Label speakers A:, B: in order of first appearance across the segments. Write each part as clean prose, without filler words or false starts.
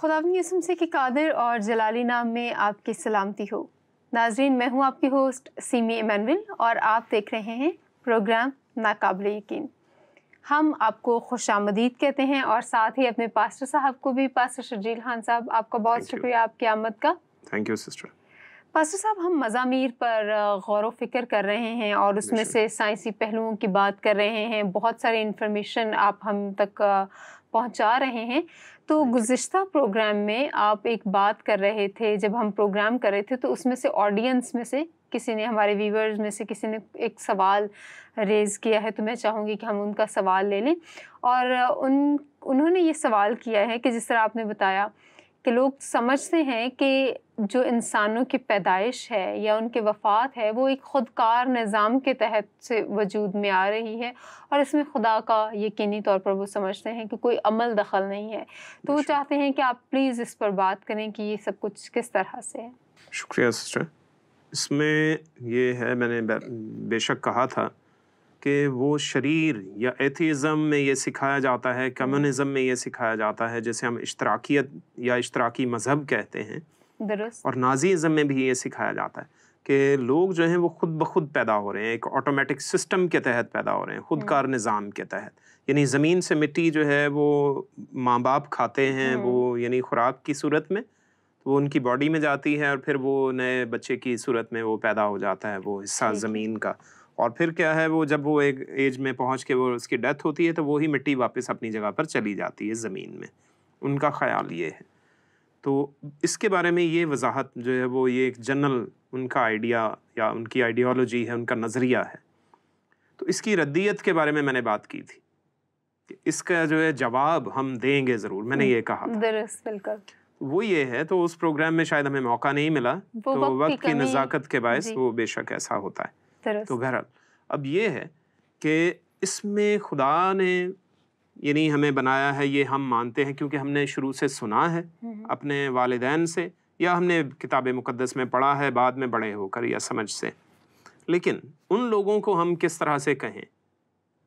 A: खुदावंद यसुम से कि कादिर और जलाली नाम में आपकी सलामती हो। नाजरीन, मैं हूँ आपकी होस्ट सीमी इमानुएल और आप देख रहे हैं प्रोग्राम नाकाबिले यकीन। हम आपको खुशामदीद कहते हैं और साथ ही अपने पास्टर साहब को भी, पास्टर शर्जील खान साहब, आपका बहुत शुक्रिया आपकी आमद का।
B: Thank you sister.
A: पास्टर साहब, हम मज़ामीर पर गौर व फिक्र कर रहे हैं और उसमें से साइंसी पहलुओं की बात कर रहे हैं। बहुत सारी इन्फॉर्मेशन आप हम तक पहुंचा रहे हैं। तो गुज़िश्ता प्रोग्राम में आप एक बात कर रहे थे, जब हम प्रोग्राम कर रहे थे तो उसमें से ऑडियंस में से किसी ने, हमारे व्यूवर्स में से किसी ने एक सवाल रेज़ किया है, तो मैं चाहूँगी कि हम उनका सवाल ले लें। और उन्होंने ये सवाल किया है कि जिस तरह आपने बताया कि लोग समझते हैं कि जो इंसानों की पैदाइश है या उनके वफ़ात है वो एक ख़ुदकार निज़ाम के तहत से वजूद में आ रही है और इसमें खुदा का यकीनी तौर पर वो समझते हैं कि कोई अमल दखल नहीं है। तो वो चाहते हैं कि आप प्लीज़ इस पर बात करें कि ये सब कुछ किस तरह से है।
B: शुक्रिया सिस्टर। इसमें ये है, मैंने बेशक कहा था कि वो शरीर या एथीज़म में ये सिखाया जाता है, कम्युनिज़म में ये सिखाया जाता है, जैसे हम इश्तराकियत या इश्तराकी मज़हब कहते हैं, और नाज़ीज़म में भी ये सिखाया जाता है कि लोग जो हैं वो खुद ब खुद पैदा हो रहे हैं, एक ऑटोमेटिक सिस्टम के तहत पैदा हो रहे हैं, खुदकार निज़ाम के तहत। यानी ज़मीन से मिट्टी जो है वो माँ बाप खाते हैं, वो यानी खुराक की सूरत में, तो वो उनकी बॉडी में जाती है और फिर वो नए बच्चे की सूरत में वो पैदा हो जाता है, वो हिस्सा ज़मीन का। और फिर क्या है, वो जब वो एक एज में पहुँच के वो उसकी डेथ होती है तो वो ही मिट्टी वापस अपनी जगह पर चली जाती है ज़मीन में। उनका ख़्याल ये है। तो इसके बारे में ये वजाहत जो है वो ये एक जनरल उनका आइडिया या उनकी आइडियोलॉजी है, उनका नज़रिया है। तो इसकी रद्दियत के बारे में मैंने बात की थी कि इसका जो है जवाब हम देंगे ज़रूर, मैंने ये कहा था।
A: बिल्कुल
B: वो ये है, तो उस प्रोग्राम में शायद हमें मौका नहीं मिला, तो वक्त की नज़ाकत के बायस वो बेशक ऐसा होता है। तो बहरहाल अब ये है कि इसमें खुदा ने यानी हमें बनाया है, ये हम मानते हैं क्योंकि हमने शुरू से सुना है अपने वालिदैन से, या हमने किताब मुक़द्दस में पढ़ा है बाद में बड़े होकर या समझ से। लेकिन उन लोगों को हम किस तरह से कहें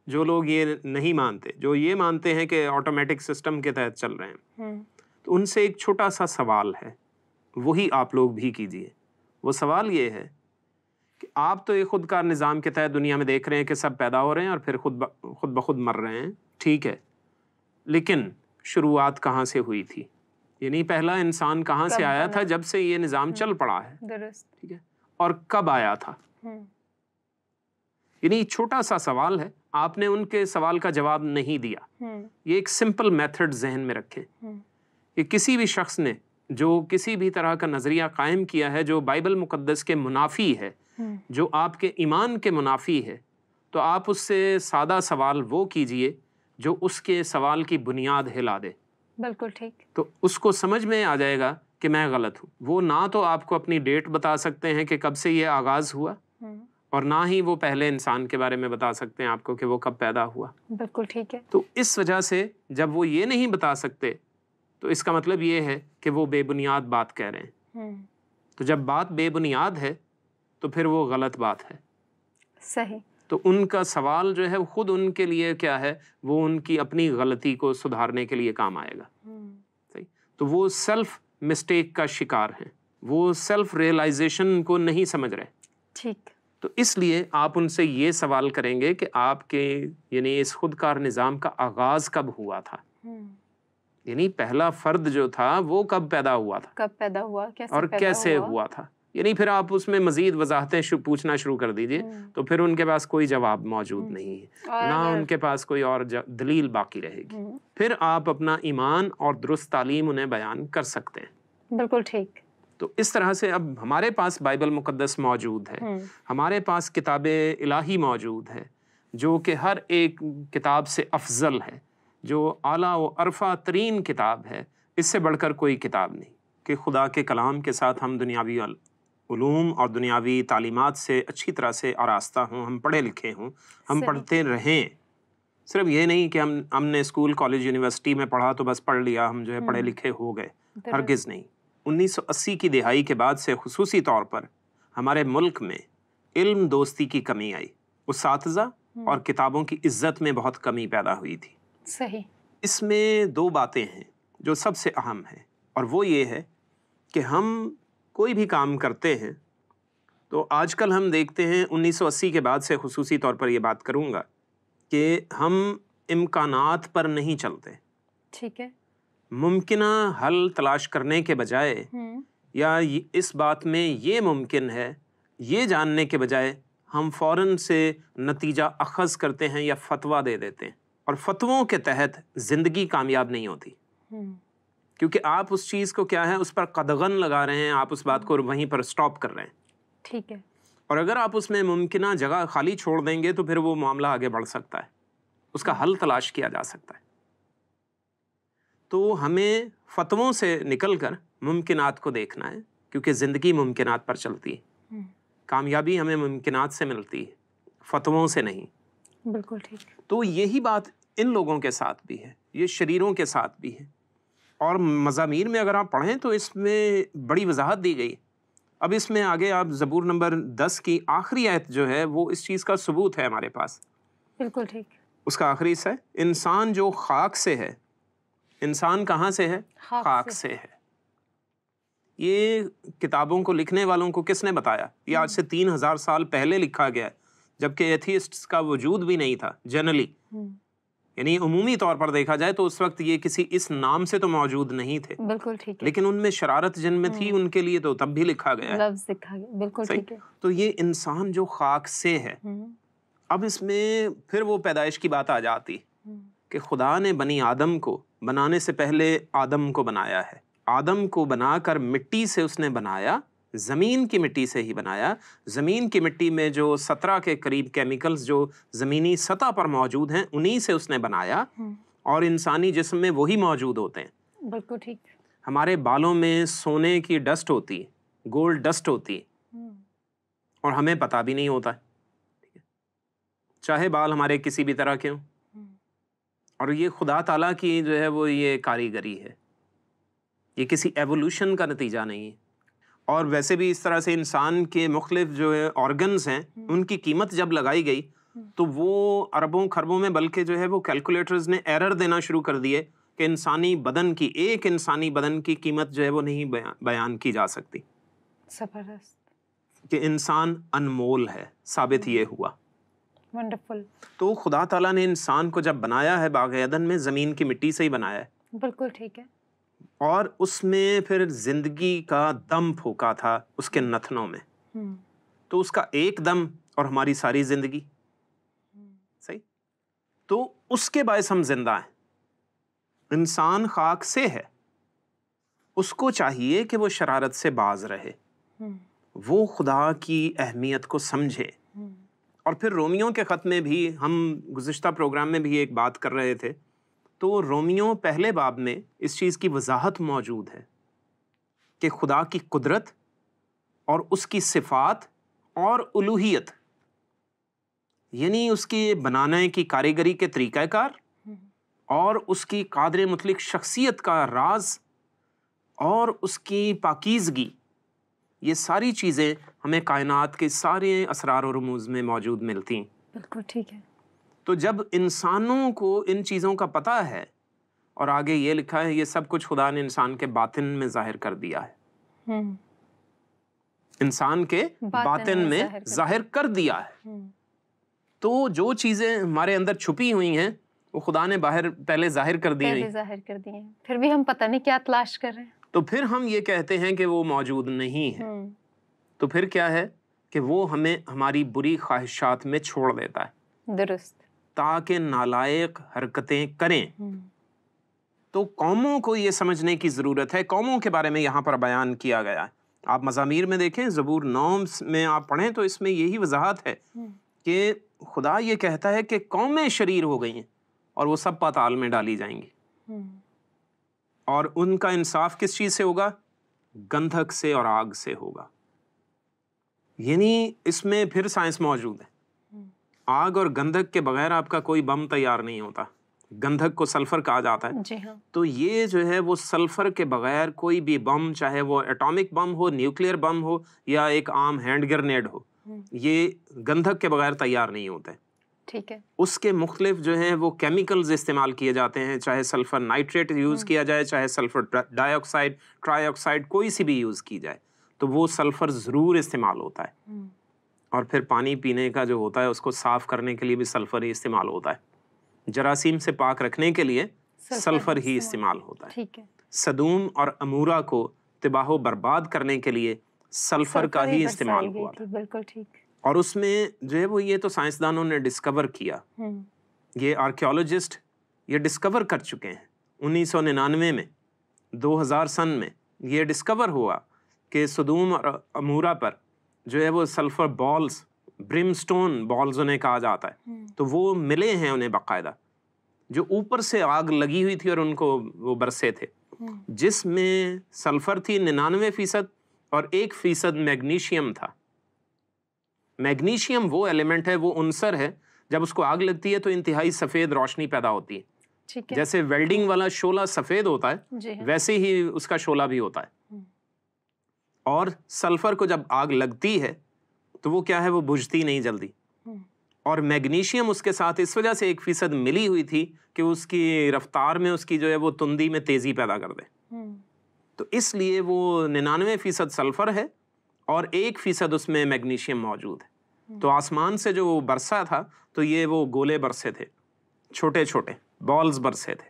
B: जो लोग ये नहीं मानते, जो ये मानते हैं कि ऑटोमेटिक सिस्टम के तहत चल रहे हैं, तो उनसे एक छोटा सा सवाल है, वही आप लोग भी कीजिए। वो सवाल ये है कि आप तो एक खुदकार निज़ाम के तहत दुनिया में देख रहे हैं कि सब पैदा हो रहे हैं और फिर खुद ब खुद मर रहे हैं, ठीक है, लेकिन शुरुआत कहाँ से हुई थी? यानी पहला इंसान कहाँ से आया था जब से ये निज़ाम चल पड़ा है, ठीक है, और कब आया था? यानी छोटा सा सवाल है, आपने उनके सवाल का जवाब नहीं दिया। ये एक सिंपल मेथड जहन में रखें कि किसी भी शख्स ने जो किसी भी तरह का नज़रिया कायम किया है जो बाइबल मुक़द्दस के मुनाफी है, जो आपके ईमान के मुनाफी है, तो आप उससे सादा सवाल वो कीजिए जो उसके सवाल की बुनियाद हिला दे।
A: बिल्कुल ठीक।
B: तो उसको समझ में आ जाएगा कि मैं गलत हूँ। वो ना तो आपको अपनी डेट बता सकते हैं कि कब से ये आगाज़ हुआ, और ना ही वो पहले इंसान के बारे में बता सकते हैं आपको कि वो कब पैदा हुआ।
A: बिल्कुल ठीक है।
B: तो इस वजह से जब वो ये नहीं बता सकते तो इसका मतलब ये है कि वो बेबुनियाद बात कह रहे हैं। तो जब बात बेबुनियाद है तो फिर वो गलत बात है।
A: सही। तो
B: उनका सवाल जो है वो खुद उनके लिए क्या है, वो उनकी अपनी गलती को सुधारने के लिए काम आएगा। सही। तो वो सेल्फ मिस्टेक का शिकार हैं, वो सेल्फ रियलाइजेशन को नहीं समझ रहे।
A: ठीक।
B: तो इसलिए आप उनसे ये सवाल करेंगे कि आपके यानी इस खुदकार निज़ाम का आगाज़ कब हुआ था, यानी पहला फर्द जो था वो कब पैदा हुआ था,
A: कब पैदा हुआ, कैसे
B: और
A: पैदा
B: कैसे हुआ था। यानी फिर आप उसमें मज़ीद वजाहतें पूछना शुरू कर दीजिए, तो फिर उनके पास कोई जवाब मौजूद नहीं है, ना उनके पास कोई और दलील बाकी रहेगी। फिर आप अपना ईमान और दुरुस्त तालीम उन्हें बयान कर सकते हैं।
A: बिल्कुल ठीक।
B: तो इस तरह से अब हमारे पास बाइबल मुक़द्दस मौजूद है, हमारे पास किताबे इलाही मौजूद है जो कि हर एक किताब से अफजल है, जो आला व अरफा तरीन किताब है, इससे बढ़कर कोई किताब नहीं कि खुदा के कलाम के साथ हम दुनियावी उलूम और दुनियावी तालीमात से अच्छी तरह से आरास्ता हों, हम पढ़े लिखे हों, हम पढ़ते रहें। सिर्फ ये नहीं कि हमने स्कूल कॉलेज यूनिवर्सिटी में पढ़ा तो बस पढ़ लिया, हम जो है पढ़े लिखे हो गए, हरगिज़ नहीं। 1980 की दिहाई के बाद से खुसूसी तौर पर हमारे मुल्क में इल्म दोस्ती की कमी आई, उस्ताज़ा और किताबों की इज्जत में बहुत कमी पैदा हुई थी।
A: सही।
B: इसमें दो बातें हैं जो सबसे अहम है। और वो ये है कि हम कोई भी काम करते हैं तो आजकल हम देखते हैं 1980 के बाद से खुसूसी तौर पर ये बात करूँगा कि हम इम्कानात पर नहीं चलते।
A: ठीक है।
B: मुमकिना हल तलाश करने के बजाय या इस बात में ये मुमकिन है ये जानने के बजाय हम फ़ौरन से नतीजा अखज़ करते हैं या फतवा दे देते हैं, और फतवों के तहत ज़िंदगी कामयाब नहीं होती, क्योंकि आप उस चीज़ को क्या है उस पर कदगन लगा रहे हैं, आप उस बात को वहीं पर स्टॉप कर रहे हैं।
A: ठीक है।
B: और अगर आप उसमें मुमकिना जगह खाली छोड़ देंगे तो फिर वो मामला आगे बढ़ सकता है, उसका हल तलाश किया जा सकता है। तो हमें फतवों से निकलकर मुमकिनात को देखना है, क्योंकि ज़िंदगी मुमकिनात पर चलती है। कामयाबी हमें मुमकिनात से मिलती है, फतवों से नहीं।
A: बिल्कुल ठीक।
B: तो यही बात इन लोगों के साथ भी है, ये शरीरों के साथ भी है। और मज़ामीर में अगर आप पढ़ें तो इसमें बड़ी वजाहत दी गई। अब इसमें आगे आप ज़बूर नंबर 10 की आखिरी आयत जो है वो इस चीज़ का सबूत है हमारे पास।
A: बिल्कुल ठीक।
B: उसका आखिरी हिस्सा है, इंसान जो खाक से है। इंसान कहाँ से है? खाक से है। ये किताबों को लिखने वालों को किसने बताया? ये आज से 3000 साल पहले लिखा गया है, जबकि एथियस्ट्स का वजूद भी नहीं था जनरली। यानी उमूमी तौर पर देखा जाए तो उस वक्त ये किसी इस नाम से तो मौजूद नहीं थे।
A: बिल्कुल ठीक है।
B: लेकिन उनमें शरारत जिनमें थी उनके लिए तो तब भी लिखा गया है,
A: लफ्ज़ लिखा गया। बिल्कुल ठीक है।
B: तो ये इंसान जो खाक से है। अब इसमें फिर वो पैदाइश की बात आ जाती कि खुदा ने बनी आदम को बनाने से पहले आदम को बनाया है। आदम को बनाकर मिट्टी से उसने बनाया, ज़मीन की मिट्टी से ही बनाया। ज़मीन की मिट्टी में जो 17 के करीब केमिकल्स जो ज़मीनी सतह पर मौजूद हैं उन्हीं से उसने बनाया, और इंसानी जिस्म में वही मौजूद होते हैं।
A: बिल्कुल ठीक।
B: हमारे बालों में सोने की डस्ट होती है, गोल्ड डस्ट होती है, और हमें पता भी नहीं होता है, चाहे बाल हमारे किसी भी तरह के हों। और ये खुदा ताला की जो है वो ये कारीगरी है, ये किसी एवोल्यूशन का नतीजा नहीं है। और वैसे भी इस तरह से इंसान के मुख्तलिफ जो है ऑर्गन्स हैं उनकी कीमत जब लगाई गई तो वो अरबों खरबों में, बल्कि जो है वो कैलकुलेटर्स ने एरर देना शुरू कर दिए कि इंसानी बदन की, एक इंसानी बदन की कीमत जो है वो नहीं बयान की जा सकती।
A: ज़बरदस्त
B: कि इंसान अनमोल है, साबित ये हुआ।
A: वंडरफुल।
B: तो खुदा ताला ने इंसान को जब बनाया है बाग़ एदन में ज़मीन की मिट्टी से ही बनाया है।
A: बिल्कुल ठीक है।
B: और उसमें फिर जिंदगी का दम फूका था उसके नथनों में। तो उसका एक दम और हमारी सारी जिंदगी, सही। तो उसके बायस हम जिंदा हैं। इंसान खाक से है, उसको चाहिए कि वो शरारत से बाज रहे, वो खुदा की अहमियत को समझे। और फिर रोमियों के ख़त में भी, हम गुज़िश्ता प्रोग्राम में भी एक बात कर रहे थे, तो रोमियों पहले बाब में इस चीज़ की वजाहत मौजूद है कि खुदा की कुदरत और उसकी सिफ़ात और उलूहियत, यानी उसके बनाने की कारीगरी के तरीक़ाकार और उसकी कादर मुतलिक शख्सियत का राज और उसकी पाकीज़गी, ये सारी चीज़ें हमें कायनात के सारे असरार और रमूज़ में मौजूद मिलती हैं।
A: बिल्कुल ठीक है।
B: तो जब इंसानों को इन चीज़ों का पता है, और आगे ये लिखा है ये सब कुछ खुदा ने इंसान के बातिन में जाहिर कर दिया है, इंसान के बातिन में जाहिर कर दिया है। तो जो चीज़ें हमारे अंदर छुपी हुई हैं वो खुदा ने बाहर पहले जाहिर कर दी हैं,
A: फिर भी हम पता नहीं क्या तलाश कर रहे हैं।
B: तो फिर हम ये कहते हैं कि वो मौजूद नहीं है। तो फिर क्या है कि वो हमें हमारी बुरी ख्वाहिशात में छोड़ देता है,
A: दुरुस्त,
B: ताकि नालायक हरकतें करें। तो कौमों को ये समझने की ज़रूरत है। कौमों के बारे में यहाँ पर बयान किया गया है। आप मज़ामीर में देखें, ज़बूर 9 में आप पढ़ें तो इसमें यही वजाहत है कि खुदा ये कहता है कि कौमें शरीर हो गई हैं और वो सब पाताल में डाली जाएंगी। और उनका इंसाफ किस चीज़ से होगा? गंधक से और आग से होगा। यानी इसमें फिर साइंस मौजूद है। आग और गंधक के बगैर आपका कोई बम तैयार नहीं होता। गंधक को सल्फर कहा जाता है।
A: जी हाँ।
B: तो ये जो है वो सल्फर के बगैर कोई भी बम, चाहे वो एटॉमिक बम हो, न्यूक्लियर बम हो या एक आम हैंड ग्रेनेड हो, ये गंधक के बगैर तैयार नहीं होते।
A: ठीक है।
B: उसके मुख्तलिफ जो हैं वो केमिकल्स इस्तेमाल किए जाते हैं, चाहे सल्फर नाइट्रेट यूज़ किया जाए, चाहे सल्फर डाइऑक्साइड, ट्राईऑक्साइड, कोई सी भी यूज़ की जाए, तो वो सल्फर ज़रूर इस्तेमाल होता है। और फिर पानी पीने का जो होता है उसको साफ़ करने के लिए भी सल्फर ही इस्तेमाल होता है। जरासीम से पाक रखने के लिए सल्फर ही इस्तेमाल होता है।
A: ठीक है।
B: सदूम और अमूरा को तबाह बर्बाद करने के लिए सल्फर का ही इस्तेमाल हुआ था।
A: बिल्कुल ठीक।
B: और उसमें जो है वो ये तो साइंसदानों ने डिस्कवर किया, ये आर्कियोलॉजिस्ट ये डिस्कवर कर चुके हैं 1999 में, 2000 सन में ये डिस्कवर हुआ कि सदूम और अमूरा पर जो है वो सल्फर बॉल्स, ब्रिमस्टोन बॉल्स उन्हें कहा जाता है, तो वो मिले हैं उन्हें बाकायदा, जो ऊपर से आग लगी हुई थी और उनको वो बरसे थे, जिसमें सल्फर थी 99% और 1% मैग्नीशियम था। मैग्नीशियम वो एलिमेंट है, वो उनसर है, जब उसको आग लगती है तो इंतहाई सफ़ेद रोशनी पैदा होती है।
A: ठीक है।
B: जैसे वेल्डिंग वाला शोला सफ़ेद होता है, वैसे ही उसका शोला भी होता है। और सल्फर को जब आग लगती है तो वो क्या है, वो बुझती नहीं जल्दी। और मैग्नीशियम उसके साथ इस वजह से 1% मिली हुई थी कि उसकी रफ्तार में, उसकी जो है वो तुंदी में तेज़ी पैदा कर दे। तो इसलिए वो 99% सल्फर है और 1% उसमें मैग्नीशियम मौजूद है। तो आसमान से जो बरसा था तो ये वो गोले बरसे थे, छोटे छोटे बॉल्स बरसे थे,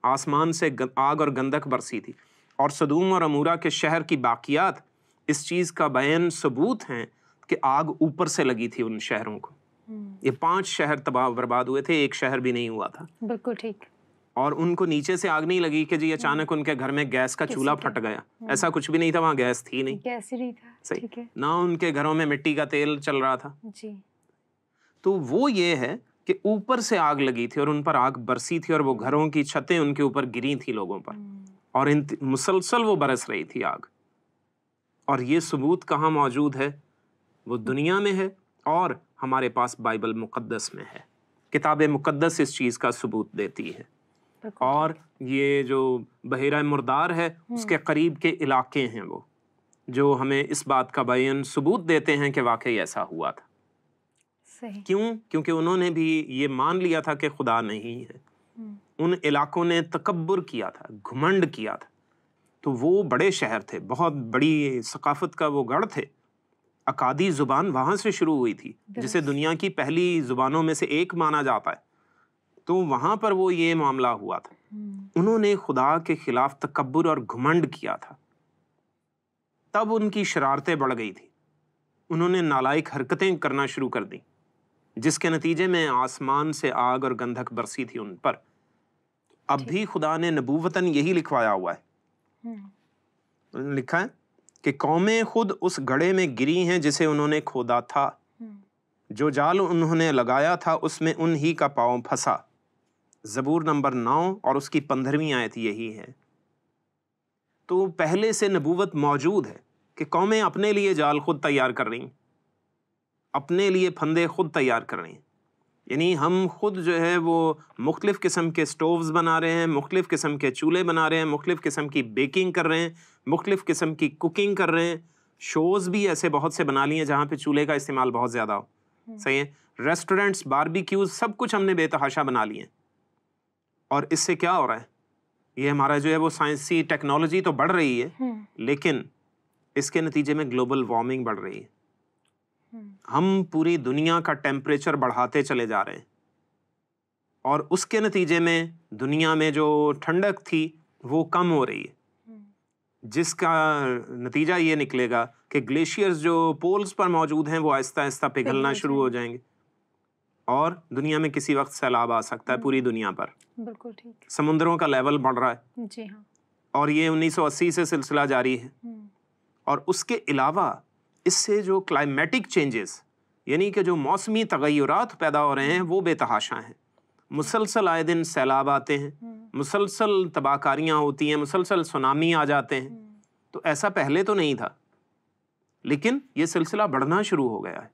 B: आसमान से आग और गंधक बरसी थी। और सदूम और अमूरा के शहर की बाकियात इस चीज़ का बयान सबूत हैं कि आग ऊपर से लगी थी उन शहरों को। ये 5 शहर तबाह बर्बाद हुए थे, एक शहर भी नहीं हुआ था।
A: बिल्कुल ठीक।
B: और उनको नीचे से आग नहीं लगी कि जी अचानक उनके घर में गैस का चूल्हा फट गया, ऐसा कुछ भी नहीं था, वहाँ गैस थी नहीं,
A: गैस ही नहीं था।
B: सही
A: ठीक है।
B: ना उनके घरों में मिट्टी का तेल चल रहा था
A: जी।
B: तो वो ये है कि ऊपर से आग लगी थी और उन पर आग बरसी थी और वो घरों की छतें उनके ऊपर गिरी थी लोगों पर, और मुसलसल वो बरस रही थी आग। और ये सबूत कहाँ मौजूद है? वो दुनिया में है और हमारे पास बाइबल मुकद्दस में है। किताब मुकद्दस इस चीज़ का सबूत देती है। और ये जो बहेरा मुर्दार है उसके करीब के इलाके हैं वो, जो हमें इस बात का बयान सबूत देते हैं कि वाकई ऐसा हुआ था।
A: सही। क्यों?
B: क्योंकि उन्होंने भी ये मान लिया था कि खुदा नहीं है। उन इलाकों ने तकब्बुर किया था, घुमंड किया था। तो वो बड़े शहर थे, बहुत बड़ी सकाफत का वो गढ़ थे। अकादी ज़ुबान वहाँ से शुरू हुई थी, जिसे दुनिया की पहली ज़ुबानों में से एक माना जाता है। तो वहाँ पर वो ये मामला हुआ था। उन्होंने खुदा के खिलाफ तकब्बुर और घुमंड किया था, तब उनकी शरारतें बढ़ गई थी। उन्होंने नालायक हरकतें करना शुरू कर दी, जिसके नतीजे में आसमान से आग और गंधक बरसी थी उन पर। अब भी खुदा ने नबूवतन यही लिखवाया हुआ है। लिखा है कि कौमें खुद उस गड्ढे में गिरी हैं जिसे उन्होंने खोदा था, जो जाल उन्होंने लगाया था उसमें उन्हीं का पाँव फंसा। ज़बूर नंबर 9 और उसकी 15वीं आयत यही है। तो पहले से नबूवत मौजूद है कि कौमें अपने लिए जाल खुद तैयार कर रही, अपने लिए फंदे खुद तैयार कर रही हैं। यानी हम खुद जो है वो मुख्तलिफ़ किस्म के स्टोव्स बना रहे हैं, मुख्तलिफ़ किस्म के चूल्हे बना रहे हैं, मुख्तलिफ़ किस्म की बेकिंग कर रहे हैं, मुख्तलिफ़ किस्म की कुकिंग कर रहे हैं। शोज़ भी ऐसे बहुत से बना लिए हैं जहाँ पे चूल्हे का इस्तेमाल बहुत ज़्यादा हो। सही है। रेस्टोरेंट्स, बारबेक्यूज़, सब कुछ हमने बेतहाशा बना लिए हैं। और इससे क्या हो रहा है? ये हमारा जो है वो साइंसी टेक्नोलॉजी तो बढ़ रही है, लेकिन इसके नतीजे में ग्लोबल वार्मिंग बढ़ रही है। हम पूरी दुनिया का टेम्परेचर बढ़ाते चले जा रहे हैं और उसके नतीजे में दुनिया में जो ठंडक थी वो कम हो रही है, जिसका नतीजा ये निकलेगा कि ग्लेशियर्स जो पोल्स पर मौजूद हैं वो आहिस्ता आहिस्ता पिघलना शुरू हो जाएंगे और दुनिया में किसी वक्त सैलाब आ सकता है पूरी दुनिया पर।
A: बिल्कुल ठीक।
B: समुद्रों का लेवल बढ़ रहा है।
A: जी हाँ।
B: और ये 1980 से सिलसिला जारी है। और उसके अलावा इससे जो क्लाइमेटिक चेंजेस, यानी कि जो मौसमी तगय्युरात पैदा हो रहे हैं वो बेतहाशा हैं। मुसलसल आए दिन सैलाब आते हैं, मुसलसल तबाहकारियाँ होती हैं, मुसलसल सुनामी आ जाते हैं। तो ऐसा पहले तो नहीं था, लेकिन ये सिलसिला बढ़ना शुरू हो गया है।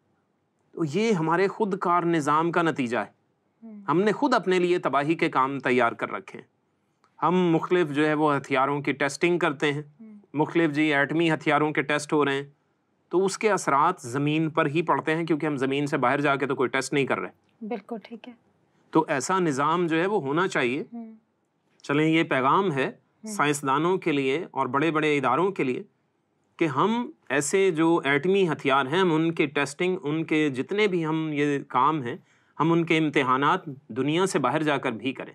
B: तो ये हमारे खुद कार निज़ाम का नतीजा है। हमने खुद अपने लिए तबाही के काम तैयार कर रखे हैं। हम मुख्तलिफ जो है वो हथियारों की टेस्टिंग करते हैं, मुख्तलिफ जी एटमी हथियारों के टेस्ट हो रहे हैं, तो उसके असरात ज़मीन पर ही पड़ते हैं, क्योंकि हम ज़मीन से बाहर जाके तो कोई टेस्ट नहीं कर रहे।
A: बिल्कुल ठीक है।
B: तो ऐसा निज़ाम जो है वो होना चाहिए। चलें, ये पैगाम है साइंसदानों के लिए और बड़े बड़े इदारों के लिए कि हम ऐसे जो एटमी हथियार हैं, हम उनकी टेस्टिंग, उनके जितने भी हम ये काम हैं, हम उनके इम्तिहानात दुनिया से बाहर जाकर भी करें,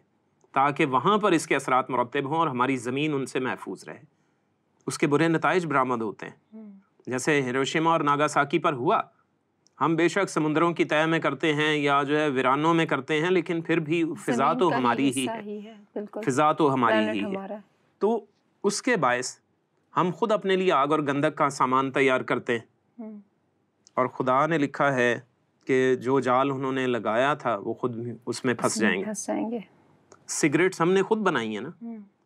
B: ताकि वहाँ पर इसके असरात मुरतब हों और हमारी ज़मीन उनसे महफूज रहे। उसके बुरे नताइज बरामद होते हैं, जैसे हिरोशिमा और नागासाकी पर हुआ। हम बेशक समुद्रों की तह में करते हैं या जो है वीरानों में करते हैं, लेकिन फिर भी फ़िज़ा तो हमारी ही है, फ़िज़ा तो हमारी ही है। तो उसके बायस हम खुद अपने लिए आग और गंधक का सामान तैयार करते हैं, और खुदा ने लिखा है कि जो जाल उन्होंने लगाया था वो खुद उसमें फंस जाएंगे। सिगरेट्स हमने खुद बनाई है ना,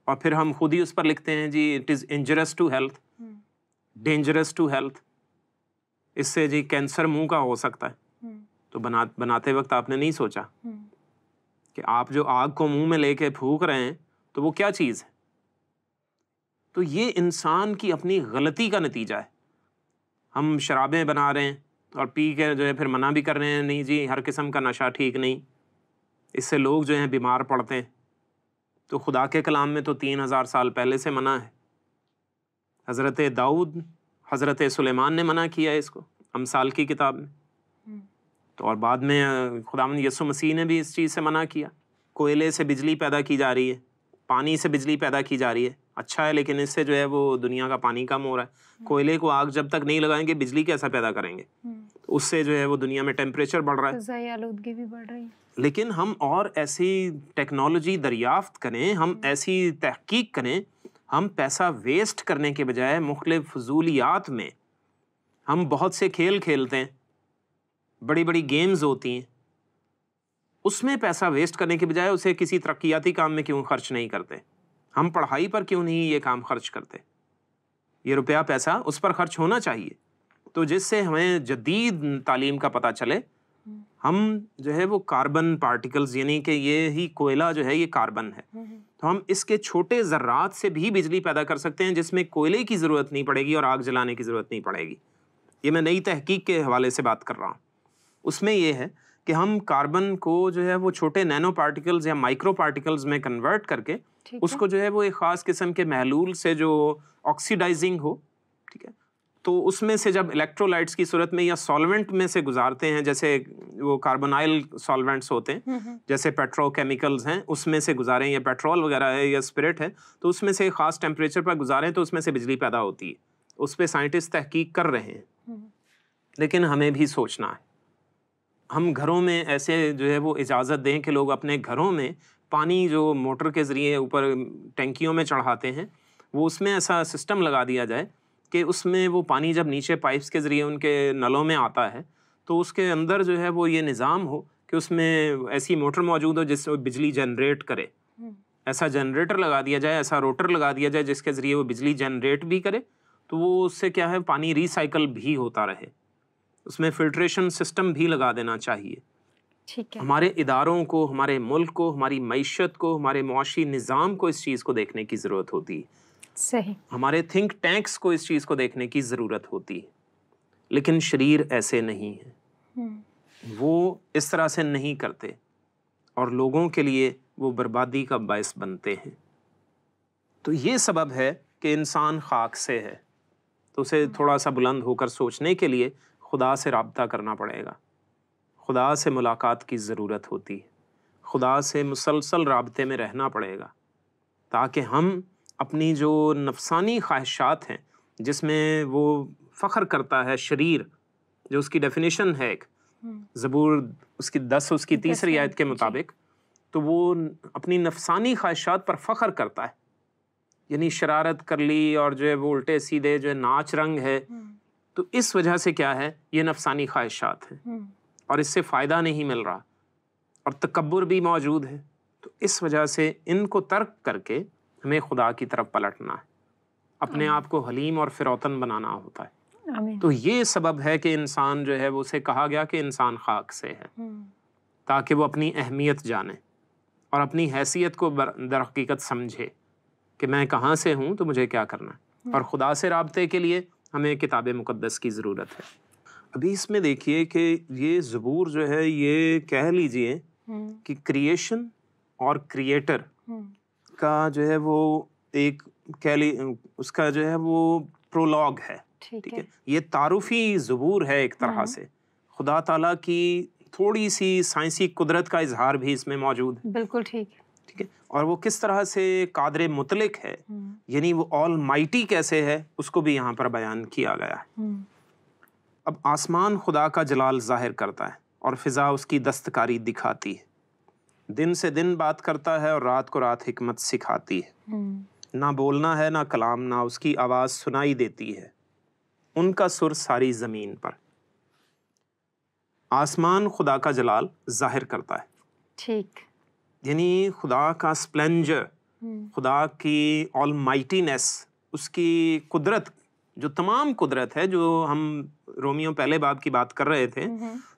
B: और फिर हम खुद ही उस पर लिखते हैं जी it is injurious to health, dangerous to health, इससे जी कैंसर मुंह का हो सकता है। तो बनाते वक्त आपने नहीं सोचा कि आप जो आग को मुंह में लेके फूंक रहे हैं तो वो क्या चीज़ है। तो ये इंसान की अपनी गलती का नतीजा है। हम शराबें बना रहे हैं और पी के जो है फिर मना भी कर रहे हैं, नहीं जी हर किस्म का नशा ठीक नहीं, इससे लोग जो हैं बीमार पड़ते हैं। तो खुदा के कलाम में तो 3000 साल पहले से मना है। हज़रत दाऊद, हज़रत सुलेमान ने मना किया है इसको अमसाल की किताब में। तो और बाद में खुदावंद यीशु मसीह ने भी इस चीज़ से मना किया। कोयले से बिजली पैदा की जा रही है, पानी से बिजली पैदा की जा रही है, अच्छा है, लेकिन इससे जो है वो दुनिया का पानी कम हो रहा है। कोयले को आग जब तक नहीं लगाएंगे बिजली कैसा पैदा करेंगे। तो उससे जो है वो दुनिया में टेम्परेचर बढ़ रहा है,
A: फ़िज़ाई आलूदगी भी बढ़ रही है।
B: लेकिन हम और ऐसी टेक्नोलॉजी दरियाफ्त करें, हम ऐसी तहकीक करें, हम पैसा वेस्ट करने के बजाय मुख्तलिफ फजूलियात में हम बहुत से खेल खेलते हैं, बड़ी बड़ी गेम्स होती हैं, उसमें पैसा वेस्ट करने के बजाय उसे किसी तरक्याती काम में क्यों खर्च नहीं करते। हम पढ़ाई पर क्यों नहीं ये काम खर्च करते। ये रुपया पैसा उस पर खर्च होना चाहिए, तो जिससे हमें जदीद तालीम का पता चले। हम जो है वो कार्बन पार्टिकल्स, यानी कि ये ही कोयला जो है ये कार्बन है, तो हम इसके छोटे ज़र्रात से भी बिजली पैदा कर सकते हैं, जिसमें कोयले की ज़रूरत नहीं पड़ेगी और आग जलाने की ज़रूरत नहीं पड़ेगी। ये मैं नई तहकीक के हवाले से बात कर रहा हूँ। उसमें ये है कि हम कार्बन को जो है वो छोटे नैनो पार्टिकल्स या माइक्रो पार्टिकल्स में कन्वर्ट करके उसको जो है वो एक ख़ास किस्म के महलूल से जो ऑक्सीडाइजिंग हो, ठीक है, तो उसमें से जब इलेक्ट्रोलाइट्स की सूरत में या सॉल्वेंट में से गुजारते हैं, जैसे वो कार्बोनाइल सॉल्वेंट्स होते हैं, जैसे पेट्रोकेमिकल्स हैं, उसमें से गुजारें, या पेट्रोल वगैरह है या स्पिरिट है, तो उसमें से ख़ास टेम्परेचर पर गुजारें तो उसमें से बिजली पैदा होती है। उस पर साइंटिस्ट तहकीक कर रहे हैं, लेकिन हमें भी सोचना है। हम घरों में ऐसे जो है वो इजाज़त दें कि लोग अपने घरों में पानी जो मोटर के ज़रिए ऊपर टैंकियों में चढ़ाते हैं, वो उसमें ऐसा सिस्टम लगा दिया जाए कि उसमें वो पानी जब नीचे पाइप्स के ज़रिए उनके नलों में आता है, तो उसके अंदर जो है वो ये निज़ाम हो कि उसमें ऐसी मोटर मौजूद हो जिससे बिजली जनरेट करे। ऐसा जनरेटर लगा दिया जाए, ऐसा रोटर लगा दिया जाए जिसके ज़रिए वो बिजली जनरेट भी करे, तो वो उससे क्या है पानी रिसाइकल भी होता रहे। उसमें फिल्ट्रेशन सिस्टम भी लगा देना चाहिए।
A: ठीक है।
B: हमारे इदारों को, हमारे मुल्क को, हमारी मईशत को, हमारे मुआशी निज़ाम को इस चीज़ को देखने की ज़रूरत होती है।
A: सही।
B: हमारे थिंक टैंक्स को इस चीज़ को देखने की ज़रूरत होती है। लेकिन शरीर ऐसे नहीं है, वो इस तरह से नहीं करते और लोगों के लिए वो बर्बादी का बायस बनते हैं। तो ये सबब है कि इंसान खाक से है, तो उसे थोड़ा सा बुलंद होकर सोचने के लिए खुदा से राब्ता करना पड़ेगा। खुदा से मुलाकात की ज़रूरत होती है, खुदा से मुसलसल राब्ते में रहना पड़ेगा, ताकि हम अपनी जो नफसानी ख्वाहिशात हैं, जिसमें वो फ़ख्र करता है शरीर, जो उसकी डेफिनेशन है एक ज़बूर उसकी 10 उसकी 3री आयत के मुताबिक, तो वो अपनी नफसानी ख्वाहिशात पर फ़ख्र करता है, यानी शरारत कर ली और जो है वो उल्टे सीधे जो है नाच रंग है। तो इस वजह से क्या है, ये नफसानी ख्वाहिशात हैं और इससे फ़ायदा नहीं मिल रहा और तकब्बुर भी मौजूद है। तो इस वजह से इनको तर्क करके हमें खुदा की तरफ पलटना है, अपने आप को हलीम और फिरौतन बनाना होता है। तो ये सबब है कि इंसान जो है वो उसे कहा गया कि इंसान खाक से है, ताकि वो अपनी अहमियत जाने और अपनी हैसियत को दर हकीकत समझे कि मैं कहाँ से हूँ, तो मुझे क्या करना है। और खुदा से राब्ते के लिए हमें किताब मुक़द्दस की ज़रूरत है। अभी इसमें देखिए कि ये ज़बूर जो है ये कह लीजिए कि क्रिएशन और क्रिएटर का जो है वो एक उसका जो है वो प्रोलॉग है, ठीक है। ये तारुफी ज़बूर है एक तरह से, खुदा ताला की थोड़ी सी साइंसी कुदरत का इजहार भी इसमें मौजूद है।
A: बिल्कुल ठीक
B: है। और वो किस तरह से कादरे मुतलिक है, यानी वो ऑल माइटी कैसे है, उसको भी यहाँ पर बयान किया गया है। अब आसमान खुदा का जलाल जाहिर करता है और फिजा उसकी दस्तकारी दिखाती है, दिन से दिन बात करता है और रात को रात हिकमत सिखाती है। ना बोलना है ना कलाम, ना उसकी आवाज़ सुनाई देती है, उनका सुर सारी ज़मीन पर। आसमान खुदा का जलाल जाहिर करता है,
A: ठीक,
B: यानी खुदा का स्प्लेंजर, खुदा की ऑलमाइटीनेस, उसकी कुदरत, जो तमाम कुदरत है, जो हम रोमियो पहले बाब की बात कर रहे थे,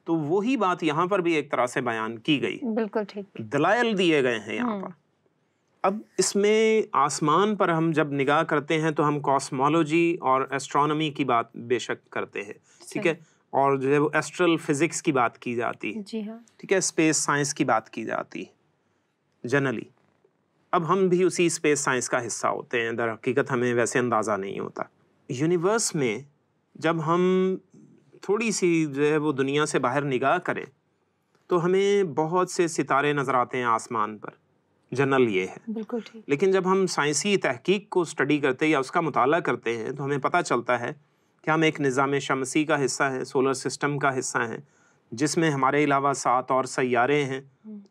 B: तो वही बात यहाँ पर भी एक तरह से बयान की गई।
A: बिल्कुल ठीक,
B: दलाइल दिए गए हैं यहाँ पर। अब इसमें आसमान पर हम जब निगाह करते हैं तो हम कॉस्मोलॉजी और एस्ट्रोनॉमी की बात बेशक करते हैं, ठीक है, और जो है वो एस्ट्रल फिजिक्स की बात की जाती है,
A: जी हाँ,
B: ठीक है, स्पेस साइंस की बात की जाती है जनरली। अब हम भी उसी स्पेस साइंस का हिस्सा होते हैं, दर हकीकत हमें वैसे अंदाज़ा नहीं होता। यूनिवर्स में जब हम थोड़ी सी जो है वो दुनिया से बाहर निगाह करें तो हमें बहुत से सितारे नज़र आते हैं आसमान पर, जनरल ये है।
A: बिल्कुल ठीक।
B: लेकिन जब हम साइंसी तहकीक को स्टडी करते हैं या उसका मुताला करते हैं तो हमें पता चलता है कि हम एक निज़ाम शमसी का हिस्सा हैं, सोलर सिस्टम का हिस्सा हैं, जिसमें हमारे अलावा 7 और सैयारे हैं,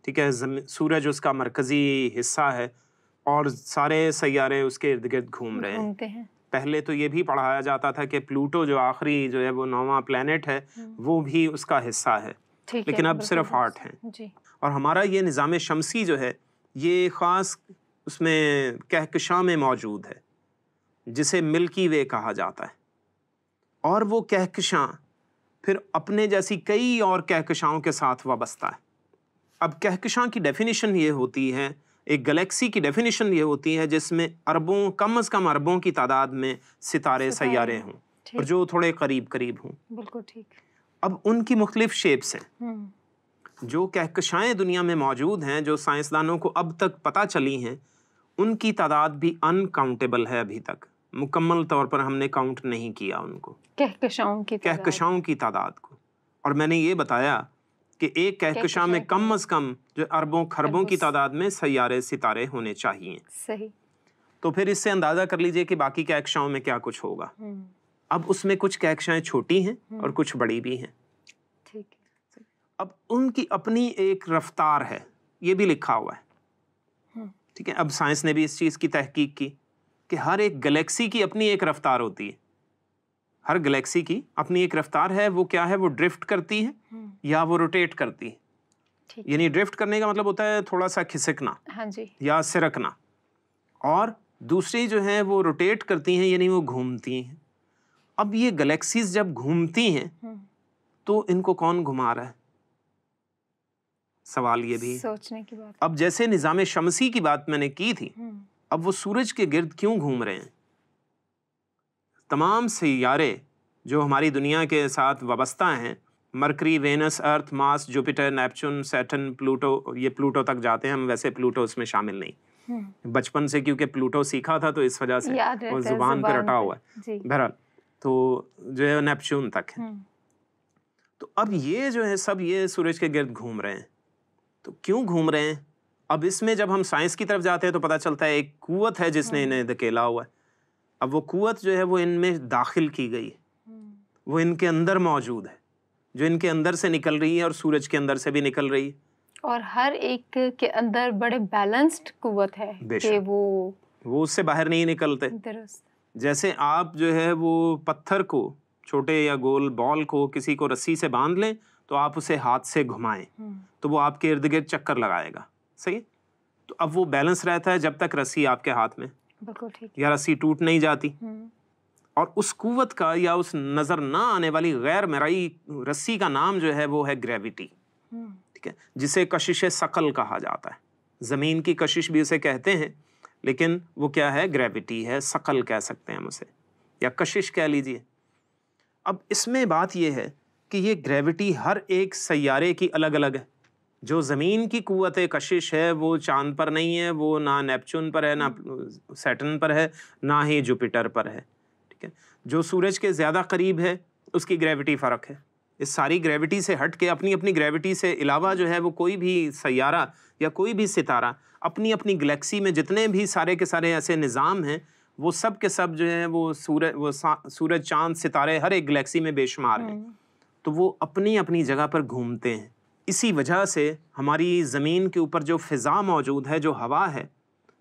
B: ठीक है, सूरज उसका मरकज़ी हिस्सा है और सारे सैयारे उसके इर्द गिर्द घूम रहे हैं। पहले तो ये भी पढ़ाया जाता था कि प्लूटो जो आखिरी जो है वो 9वां प्लैनेट है वो भी उसका हिस्सा है, लेकिन अब सिर्फ 8 हैं। और हमारा ये निज़ाम शमसी जो है ये ख़ास उसमें कहकशां में मौजूद है जिसे मिल्की वे कहा जाता है, और वो कहकशां फिर अपने जैसी कई और कहकशाओं के साथ वाबस्ता है। अब कहकशां की डेफिनेशन ये होती है, एक गैलेक्सी की डेफिनेशन ये होती है जिसमें अरबों, कम से कम अरबों की तादाद में सितारे सैयारे हों और जो थोड़े करीब करीब हों।
A: बिल्कुल ठीक।
B: अब उनकी मुख्तलिफ शेप्स हैं। जो कहकशाएँ दुनिया में मौजूद हैं, जो साइंसदानों को अब तक पता चली हैं, उनकी तादाद भी अनकाउंटेबल है। अभी तक मुकम्मल तौर पर हमने काउंट नहीं किया उनको, कहकशाओं की तादाद को। और मैंने ये बताया कि एक कहकशां में कम से कम जो अरबों खरबों की तादाद में सैयारे सितारे होने चाहिए।
A: सही।
B: तो फिर इससे अंदाज़ा कर लीजिए कि बाकी कहकशाओं में क्या कुछ होगा। अब उसमें कुछ कहकशाएं छोटी हैं और कुछ बड़ी भी हैं।
A: ठीक है।
B: अब उनकी अपनी एक रफ्तार है, ये भी लिखा हुआ है, ठीक है। अब साइंस ने भी इस चीज़ की तहकीक की कि हर एक गैलेक्सी की अपनी एक रफ्तार होती है। हर गैलेक्सी की अपनी एक रफ्तार है। वो क्या है? वो ड्रिफ्ट करती है या वो रोटेट करती है। यानी ड्रिफ्ट करने का मतलब होता है थोड़ा सा खिसकना,
A: हाँ जी,
B: या सिरकना। और दूसरी जो है वो रोटेट करती हैं, यानी वो घूमती हैं। अब ये गैलेक्सीज जब घूमती हैं तो इनको कौन घुमा रहा है? सवाल ये भी
A: सोचने की बात।
B: अब जैसे निज़ाम शमसी की बात मैंने की थी, अब वो सूरज के गिर्द क्यों घूम रहे हैं? तमाम सैयारे जो हमारी दुनिया के साथ वाबस्ता हैं, Mercury, Venus, Earth, Mars, Jupiter, Neptune, Saturn, Pluto, ये प्लूटो तक जाते हैं। हम वैसे प्लूटो उसमें शामिल नहीं, बचपन से क्योंकि प्लूटो सीखा था तो इस वजह से वो जुबान पे रटा हुआ है। बहरहाल तो जो है नेपच्यून तक है। तो अब ये जो है सब ये सूरज के गिर्द घूम रहे हैं। तो क्यों घूम रहे हैं? अब इसमें जब हम साइंस की तरफ जाते हैं तो पता चलता है एक कुव्वत है जिसने इन्हें धकेला हुआ है। अब वो कुव्वत जो है वो इनमें दाखिल की गई है, वो इनके अंदर मौजूद है, जो इनके अंदर से निकल रही है और सूरज के अंदर से भी निकल रही है। और
A: हर एक के अंदर बड़े बैलेंस्ड कुव्वत है कि वो
B: उससे बाहर नहीं निकलते। जैसे आप जो है वो पत्थर को, छोटे या गोल बॉल को किसी को रस्सी से बांध लें तो आप उसे हाथ से घुमाएं तो वो आपके इर्द गिर्द चक्कर लगाएगा, सही। तो अब वो बैलेंस रहता है जब तक रस्सी आपके हाथ में,
A: बिल्कुल ठीक,
B: या रस्सी टूट नहीं जाती। और उस कुव्वत का या उस नजर ना आने वाली गैर मरई रस्सी का नाम जो है वो है ग्रेविटी, ठीक है, जिसे कशिश सकल कहा जाता है। जमीन की कशिश भी उसे कहते हैं, लेकिन वो क्या है? ग्रेविटी है, सकल कह सकते हैं हम उसे, या कशिश कह लीजिए। अब इसमें बात यह है कि ये ग्रेविटी हर एक सैयारे की अलग अलग है। जो ज़मीन की कुव्वत कशिश है वो चांद पर नहीं है, वो ना नेपच्यून पर है, ना सैटर्न पर है, ना ही जुपिटर पर है। ठीक है, जो सूरज के ज़्यादा करीब है उसकी ग्रेविटी फ़र्क है। इस सारी ग्रेविटी से हट के, अपनी अपनी ग्रेविटी से अलावा जो है वो कोई भी सैयारा या कोई भी सितारा अपनी अपनी गैलेक्सी में जितने भी सारे के सारे ऐसे निज़ाम हैं, वो सब के सब जो है वो सूरज चांद सितारे हर एक गैलेक्सी में बेशुमार हैं। तो वो अपनी अपनी जगह पर घूमते हैं। इसी वजह से हमारी ज़मीन के ऊपर जो फ़िज़ा मौजूद है, जो हवा है,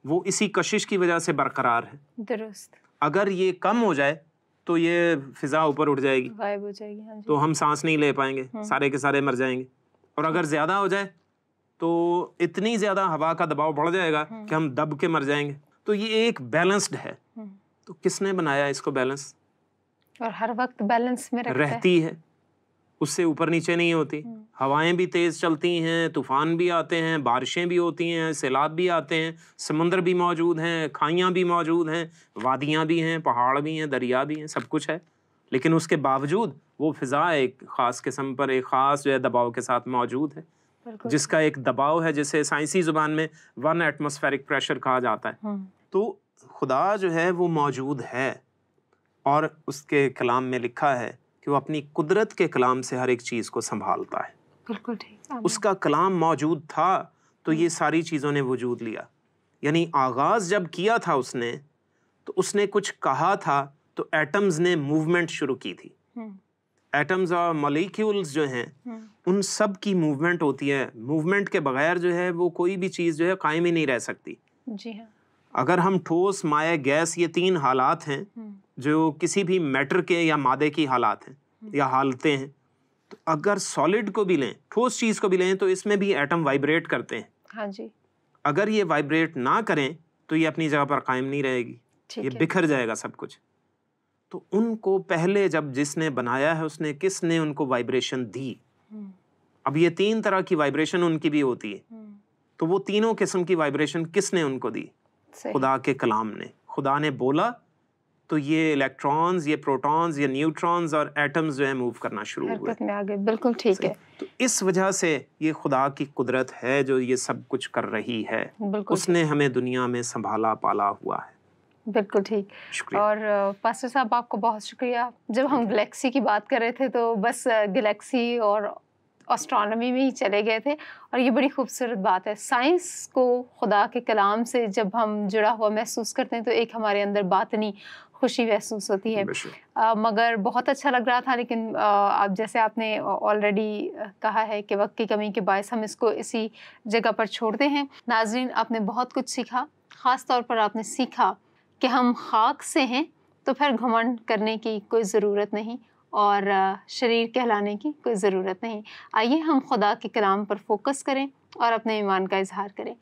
B: वो इसी कशिश की वजह से बरकरार है।
A: दुरुस्त।
B: अगर ये कम हो जाए तो ये फ़िज़ा ऊपर उठ जाएगी,
A: गायब हो जाएगी। हाँ जी।
B: तो हम सांस नहीं ले पाएंगे, सारे के सारे मर जाएंगे। और अगर ज़्यादा हो जाए तो इतनी ज़्यादा हवा का दबाव बढ़ जाएगा कि हम दब के मर जाएंगे। तो ये एक बैलेंस्ड है। तो किसने बनाया इसको बैलेंस?
A: और हर वक्त बैलेंस में
B: रहती है, उससे ऊपर नीचे नहीं होती। हवाएं भी तेज़ चलती हैं, तूफान भी आते हैं, बारिशें भी होती हैं, सैलाब भी आते हैं, समुद्र भी मौजूद हैं, खाइयाँ भी मौजूद हैं, वादियाँ भी हैं, पहाड़ भी हैं, दरिया भी हैं, सब कुछ है। लेकिन उसके बावजूद वो फ़िज़ा एक ख़ास किस्म पर एक ख़ास जो है दबाव के साथ मौजूद है, जिसका एक दबाव है जिसे साइंसी ज़ुबान में 1 एटमॉस्फेरिक प्रेशर कहा जाता है। तो खुदा जो है वो मौजूद है और उसके कलाम में लिखा है कि वो अपनी कुदरत के कलाम से हर एक चीज़ को संभालता है।
A: बिल्कुल ठीक।
B: उसका कलाम मौजूद था तो ये सारी चीज़ों ने वजूद लिया। यानी आगाज़ जब किया था उसने, तो उसने कुछ कहा था तो एटम्स ने मूवमेंट शुरू की थी। एटम्स और मॉलिक्यूल्स जो हैं उन सब की मूवमेंट होती है। मूवमेंट के बगैर जो है वो कोई भी चीज़ जो है कायम ही नहीं रह सकती।
A: जी हाँ।
B: अगर हम ठोस, माया, गैस, ये 3 हालात हैं जो किसी भी मैटर के या मादे की हालात हैं या हालतें हैं, तो अगर सॉलिड को भी लें, ठोस चीज़ को भी लें, तो इसमें भी एटम वाइब्रेट करते हैं।
A: हाँ जी।
B: अगर ये वाइब्रेट ना करें तो ये अपनी जगह पर कायम नहीं रहेगी, ये बिखर जाएगा सब कुछ। तो उनको पहले जब जिसने बनाया है उसने किसने उनको वाइब्रेशन दी। अब ये 3 तरह की वाइब्रेशन उनकी भी होती है, तो वो तीनों किस्म की वाइब्रेशन किसने उनको दी? खुदा के कलाम ने। खुदा ने बोला तो ये इलेक्ट्रॉन्स, ये प्रोटॉन्स, ये न्यूट्रॉन्स और एटम्स जो है मूव करना शुरू हुए।
A: में आ गए। बिल्कुल ठीक है।
B: तो इस वजह से ये खुदा की कुदरत है जो ये सब कुछ कर रही है। उसने हमें दुनिया में संभाला पाला हुआ है।
A: बिल्कुल ठीक। और पास्टर साहब आपको बहुत शुक्रिया। जब हम गैलेक्सी की बात कर रहे थे तो बस गैलेक्सी और एस्ट्रोनॉमी में ही चले गए थे, और ये बड़ी खूबसूरत बात है। साइंस को खुदा के कलाम से जब हम जुड़ा हुआ महसूस करते हैं तो एक हमारे अंदर बातनी खुशी महसूस होती है। मगर बहुत अच्छा लग रहा था, लेकिन अब जैसे आपने ऑलरेडी कहा है कि वक्त की कमी के बायस हम इसको इसी जगह पर छोड़ते हैं। नाज़रीन, आपने बहुत कुछ सीखा। ख़ास तौर पर आपने सीखा कि हम खाक से हैं तो फिर घमंड करने की कोई ज़रूरत नहीं और शरीर कहलाने की कोई ज़रूरत नहीं। आइए हम खुदा के कलाम पर फोकस करें और अपने ईमान का इजहार करें।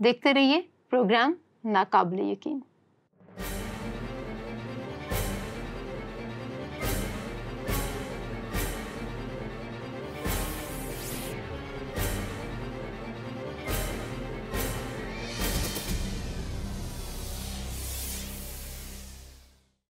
A: देखते रहिए प्रोग्राम नाकाबिल यकीन।